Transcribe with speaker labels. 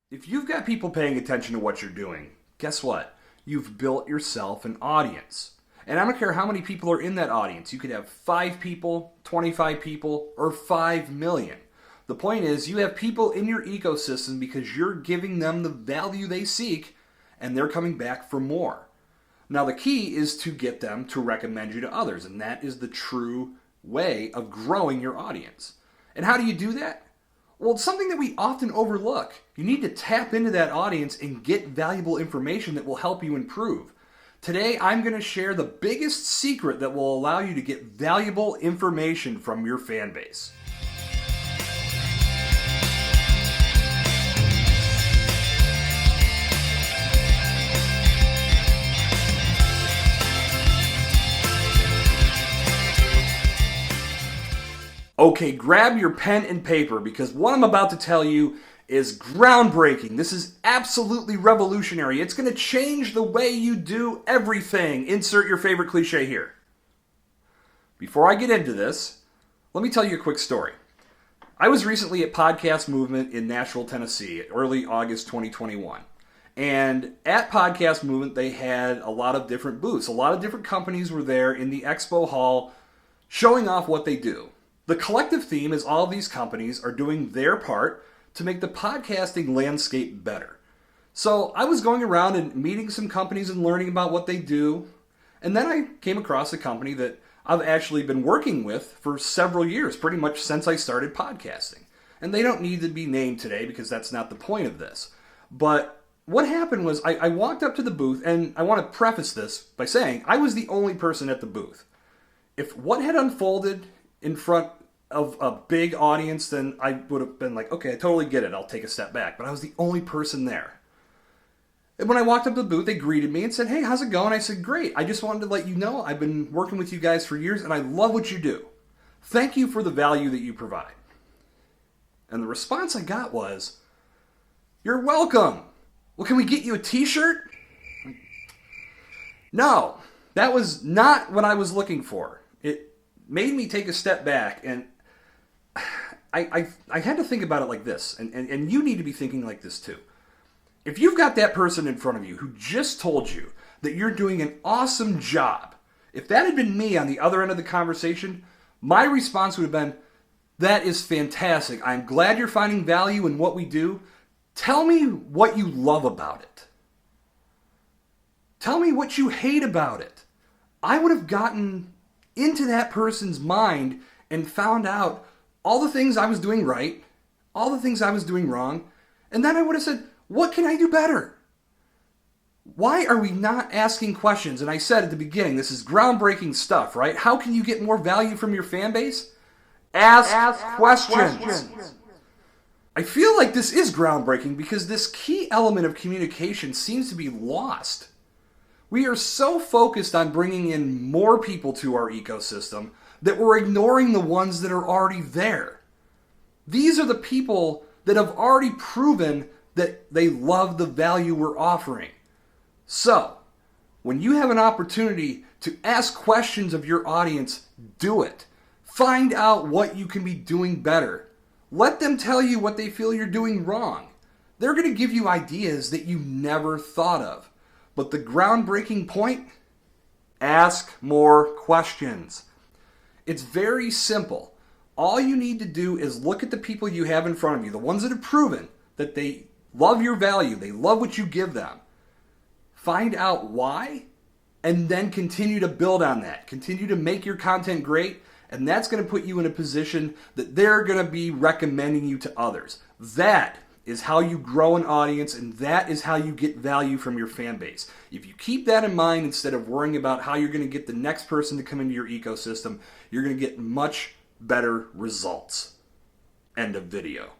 Speaker 1: If you've got people paying attention to what you're doing, guess what? You've built yourself an audience. And I don't care how many people are in that audience. You could have 5 people, 25 people, or 5 million. The point is, you have people in your ecosystem because you're giving them the value they seek, and they're coming back for more. Now, the key is to get them to recommend you to others, and that is the true way of growing your audience. And how do you do that? Well, it's something that we often overlook. You need to tap into that audience and get valuable information that will help you improve. Today, I'm going to share the biggest secret that will allow you to get valuable information from your fan base. Okay, grab your pen and paper because what I'm about to tell you is groundbreaking. This is absolutely revolutionary. It's going to change the way you do everything. Insert your favorite cliche here. Before I get into this, let me tell you a quick story. I was recently at Podcast Movement in Nashville, Tennessee, early August 2021. And at Podcast Movement, they had a lot of different booths. A lot of different companies were there in the expo hall showing off what they do. The collective theme is all of these companies are doing their part to make the podcasting landscape better. So I was going around and meeting some companies and learning about what they do. And then I came across a company that I've actually been working with for several years, pretty much since I started podcasting. And they don't need to be named today because that's not the point of this. But what happened was I walked up to the booth, and I want to preface this by saying I was the only person at the booth. If what had unfolded in front of a big audience, then I would have been like, okay, I totally get it. I'll take a step back. But I was the only person there. And when I walked up to the booth, they greeted me and said, hey, how's it going? I said, great. I just wanted to let you know I've been working with you guys for years, and I love what you do. Thank you for the value that you provide. And the response I got was, you're welcome. Well, can we get you a t-shirt? No, that was not what I was looking for. It made me take a step back, and I had to think about it like this, and you need to be thinking like this too. If you've got that person in front of you who just told you that you're doing an awesome job, if that had been me on the other end of the conversation, my response would have been, that is fantastic. I'm glad you're finding value in what we do. Tell me what you love about it. Tell me what you hate about it. I would have gotten into that person's mind and found out all the things I was doing right, all the things I was doing wrong, and then I would have said, what can I do better? Why are we not asking questions? And I said at the beginning, this is groundbreaking stuff, right? How can you get more value from your fan base? Ask questions. I feel like this is groundbreaking because this key element of communication seems to be lost. We are so focused on bringing in more people to our ecosystem that we're ignoring the ones that are already there. These are the people that have already proven that they love the value we're offering. So, when you have an opportunity to ask questions of your audience, do it. Find out what you can be doing better. Let them tell you what they feel you're doing wrong. They're going to give you ideas that you never thought of. But the groundbreaking point? Ask more questions. It's very simple. All you need to do is look at the people you have in front of you, the ones that have proven that they love your value, they love what you give them. Find out why, and then continue to build on that. Continue to make your content great, and that's going to put you in a position that they're going to be recommending you to others. That is how you grow an audience, and that is how you get value from your fan base. If you keep that in mind instead of worrying about how you're going to get the next person to come into your ecosystem, you're going to get much better results. End of video.